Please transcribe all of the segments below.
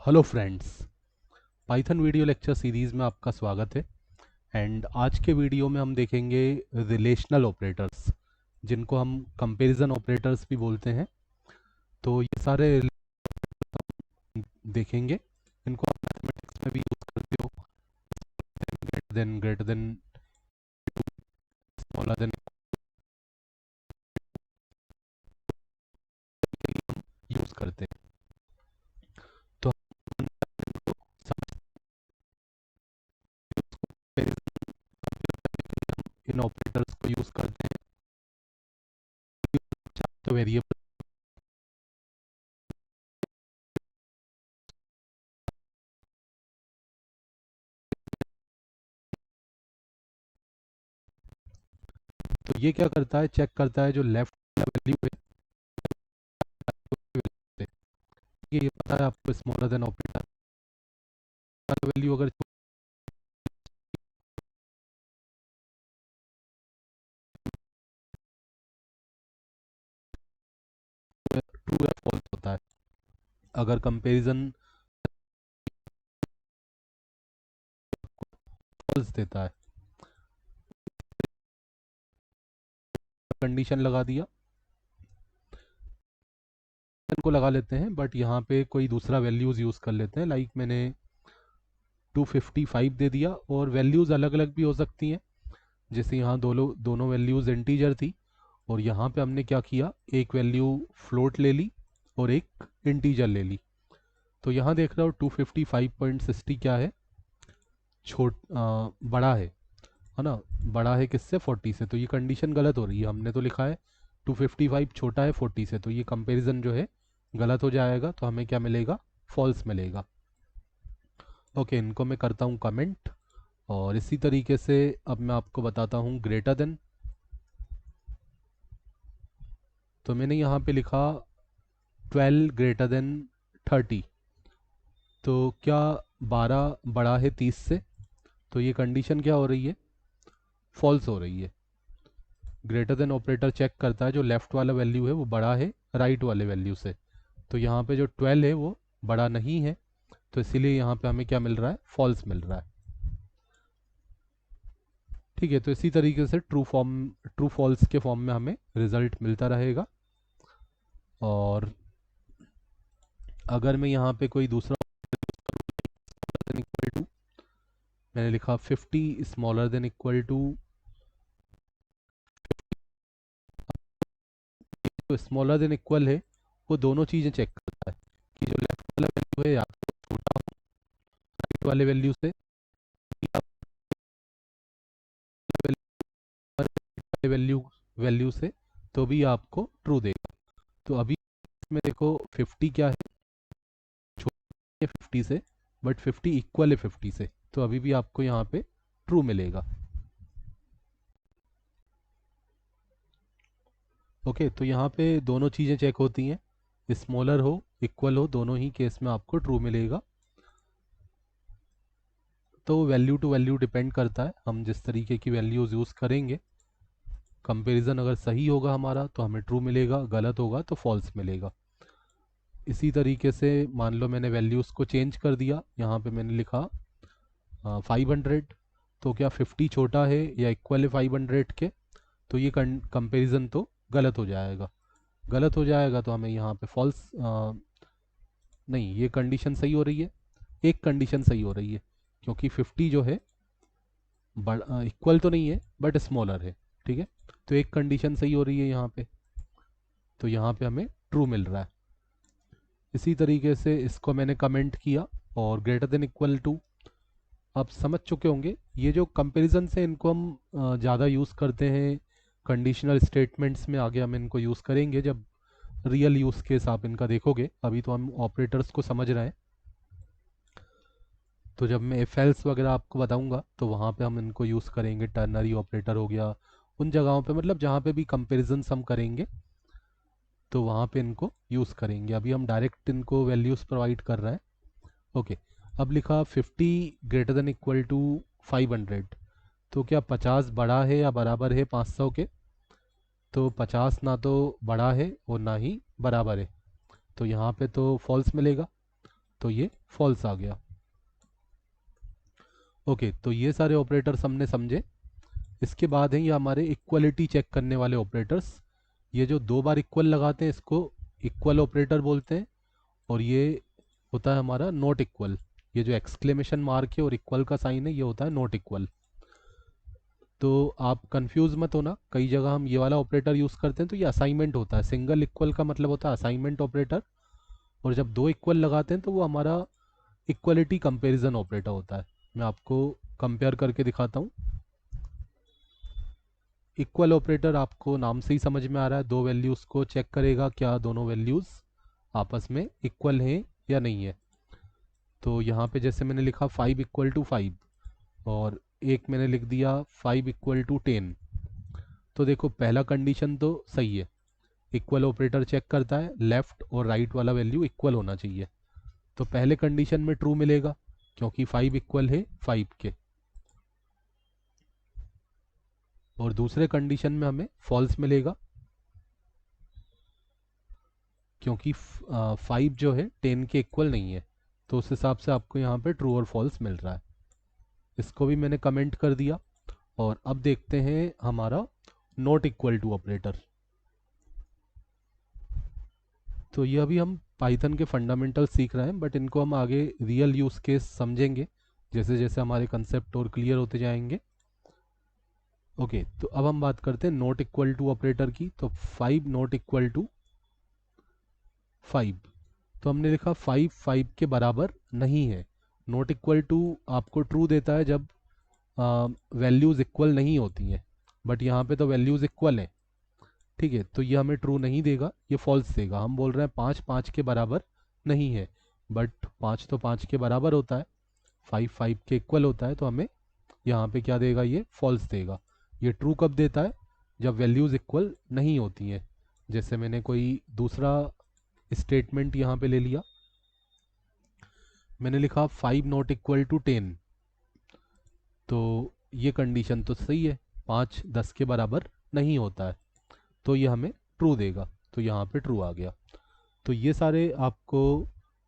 Hello friends, Python video lecture series में आपका स्वागत है। एंड आज के वीडियो में हम देखेंगे रिलेशनल ऑपरेटर्स, जिनको हम कंपैरिजन ऑपरेटर्स भी बोलते हैं। तो ये सारे देखेंगे, इनको आप मैथमेटिक्स में भी यूज़ करते हो। Greater than smaller than use करते हैं। तो हम इनको समझते हैं, इन ऑपरेटर्स को यूज़ करते हैं। तो वेरिएबल, तो ये क्या करता है, चेक करता है जो लेफ्ट वैल्यू है, ये पता है आपको स्मॉलर देन ऑपरेटर वैल्यू अगर ट्रू या फॉल्स होता है। अगर कंपैरिजन फॉल्स देता है, कंडीशन लगा दिया, को लगा लेते हैं, बट यहाँ पे कोई दूसरा वैल्यूज़ यूज़ कर लेते हैं। लाइक मैंने 255 दे दिया, और वैल्यूज़ अलग अलग भी हो सकती हैं। जैसे यहाँ दोनों दोनों वैल्यूज़ इंटीजर थी, और यहाँ पे हमने क्या किया, एक वैल्यू फ्लोट ले ली और एक इंटीजर ले ली। तो यहाँ देख रहे हो 255.60 क्या है, बड़ा है ना। बड़ा है किससे, 40 से। तो ये कंडीशन गलत हो रही है, हमने तो लिखा है 255 छोटा है 40 से, तो ये कंपैरिजन जो है गलत हो जाएगा। तो हमें क्या मिलेगा, फॉल्स मिलेगा। ओके, इनको मैं करता हूँ कमेंट। और इसी तरीके से अब मैं आपको बताता हूँ ग्रेटर देन। तो मैंने यहाँ पे लिखा 12 ग्रेटर देन 30। तो क्या 12 बड़ा है 30 से, तो ये कंडीशन क्या हो रही है, फॉल्स हो रही है। ग्रेटर देन ऑपरेटर चेक करता है जो लेफ्ट वाला वैल्यू है वो बड़ा है राइट वाले वैल्यू से। तो यहाँ पे जो 12 है वो बड़ा नहीं है, तो इसीलिए यहाँ पे हमें क्या मिल रहा है, फॉल्स मिल रहा है। ठीक है, तो इसी तरीके से ट्रू फॉल्स के फॉर्म में हमें रिजल्ट मिलता रहेगा। और अगर मैं यहाँ पे कोई दूसरा इक्वल टू, मैंने लिखा 50 स्मॉलर देन इक्वल टू, तो स्मॉलर देन इक्वल है वो दोनों चीज़ें चेक करता है कि जो लेफ्ट वाला वैल्यू है या तो छोटा हो राइट वाले वैल्यू से, या वैल्यू वैल्यू से, तो भी आपको ट्रू देगा। तो अभी इसमें देखो 50 क्या है, छोटा है 50 से, बट 50 इक्वल है 50 से, तो अभी भी आपको यहाँ पे ट्रू मिलेगा। ओके, तो यहाँ पे दोनों चीज़ें चेक होती हैं, स्मॉलर हो इक्वल हो, दोनों ही केस में आपको ट्रू मिलेगा। तो वैल्यू टू वैल्यू डिपेंड करता है, हम जिस तरीके की वैल्यूज़ यूज़ करेंगे। कंपैरिजन अगर सही होगा हमारा तो हमें ट्रू मिलेगा, गलत होगा तो फॉल्स मिलेगा। इसी तरीके से मान लो मैंने वैल्यूज़ को चेंज कर दिया, यहाँ पे मैंने लिखा 500। तो क्या 50 छोटा है या इक्वल है 500 के, तो ये कंपैरिजन तो गलत हो जाएगा। गलत हो जाएगा तो हमें यहाँ पे फॉल्स, नहीं, ये कंडीशन सही हो रही है, एक कंडीशन सही हो रही है, क्योंकि 50 जो है बड़ा इक्वल तो नहीं है बट स्मॉलर है। ठीक है, तो एक कंडीशन सही हो रही है यहाँ पे, तो यहाँ पे हमें ट्रू मिल रहा है। इसी तरीके से इसको मैंने कमेंट किया, और ग्रेटर देन इक्वल टू, आप समझ चुके होंगे ये जो कंपैरिजन से इनको हम ज़्यादा यूज़ करते हैं कंडीशनल स्टेटमेंट्स में। आगे हम इनको यूज़ करेंगे जब रियल यूज़ केस आप इनका देखोगे, अभी तो हम ऑपरेटर्स को समझ रहे हैं। तो जब मैं एफ एल्स वगैरह आपको बताऊंगा तो वहाँ पे हम इनको यूज़ करेंगे। टर्नरी ऑपरेटर हो गया, उन जगहों पे मतलब जहाँ पे भी कंपेरिजन्स हम करेंगे तो वहाँ पे इनको यूज़ करेंगे। अभी हम डायरेक्ट इनको वैल्यूज़ प्रोवाइड कर रहे हैं। ओके, अब लिखा 50 ग्रेटर देन इक्वल टू 500। तो क्या 50 बड़ा है या बराबर है 500 के, तो 50 ना तो बड़ा है और ना ही बराबर है, तो यहाँ पे तो फॉल्स मिलेगा। तो ये फॉल्स आ गया। ओके, तो ये सारे ऑपरेटर्स हमने समझे। इसके बाद हैं ये हमारे इक्वलिटी चेक करने वाले ऑपरेटर्स। ये जो दो बार इक्वल लगाते हैं इसको इक्वल ऑपरेटर बोलते हैं, और ये होता है हमारा नॉट इक्वल। ये जो एक्सक्लेमेशन मार्क है और इक्वल का साइन है ये होता है नॉट इक्वल। तो आप कंफ्यूज मत होना, कई जगह हम ये वाला ऑपरेटर यूज़ करते हैं तो ये असाइनमेंट होता है। सिंगल इक्वल का मतलब होता है असाइनमेंट ऑपरेटर, और जब दो इक्वल लगाते हैं तो वो हमारा इक्वलिटी कंपैरिजन ऑपरेटर होता है। मैं आपको कंपेयर करके दिखाता हूँ। इक्वल ऑपरेटर आपको नाम से ही समझ में आ रहा है, दो वैल्यूज़ को चेक करेगा क्या दोनों वैल्यूज़ आपस में इक्वल हैं या नहीं है। तो यहाँ पे जैसे मैंने लिखा 5 इक्वल टू 5, और एक मैंने लिख दिया 5 इक्वल टू 10। तो देखो पहला कंडीशन तो सही है, इक्वल ऑपरेटर चेक करता है लेफ्ट और राइट वाला वैल्यू इक्वल होना चाहिए। तो पहले कंडीशन में ट्रू मिलेगा क्योंकि 5 इक्वल है 5 के, और दूसरे कंडीशन में हमें फॉल्स मिलेगा क्योंकि 5 जो है 10 के इक्वल नहीं है। तो उस हिसाब से आपको यहाँ पे ट्रू और फॉल्स मिल रहा है। इसको भी मैंने कमेंट कर दिया। और अब देखते हैं हमारा नॉट इक्वल टू ऑपरेटर। तो ये अभी हम पाइथन के फंडामेंटल सीख रहे हैं, बट इनको हम आगे रियल यूज़ केस समझेंगे जैसे जैसे हमारे कंसेप्ट और क्लियर होते जाएंगे। ओके, तो अब हम बात करते हैं नॉट इक्वल टू ऑपरेटर की। तो 5 नॉट इक्वल टू 5, तो हमने लिखा 5 5 के बराबर नहीं है। नॉट इक्वल टू आपको ट्रू देता है जब वैल्यूज़ इक्वल नहीं होती हैं, बट यहाँ पे तो वैल्यूज़ इक्वल हैं। ठीक है, तो ये हमें ट्रू नहीं देगा, ये फॉल्स देगा। हम बोल रहे हैं 5 5 के बराबर नहीं है, बट 5 तो 5 के बराबर होता है, 5 5 के इक्वल होता है, तो हमें यहाँ पे क्या देगा, ये फॉल्स देगा। ये ट्रू कब देता है, जब वैल्यूज़ इक्वल नहीं होती हैं। जैसे मैंने कोई दूसरा स्टेटमेंट यहाँ पे ले लिया, मैंने लिखा 5 नॉट इक्वल टू 10। तो ये कंडीशन तो सही है, 5 10 के बराबर नहीं होता है, तो ये हमें ट्रू देगा। तो यहाँ पे ट्रू आ गया। तो ये सारे आपको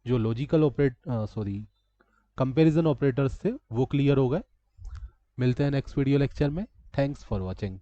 जो लॉजिकल कंपैरिजन ऑपरेटर्स थे वो क्लियर हो गए। मिलते हैं नेक्स्ट वीडियो लेक्चर में। Thanks for watching.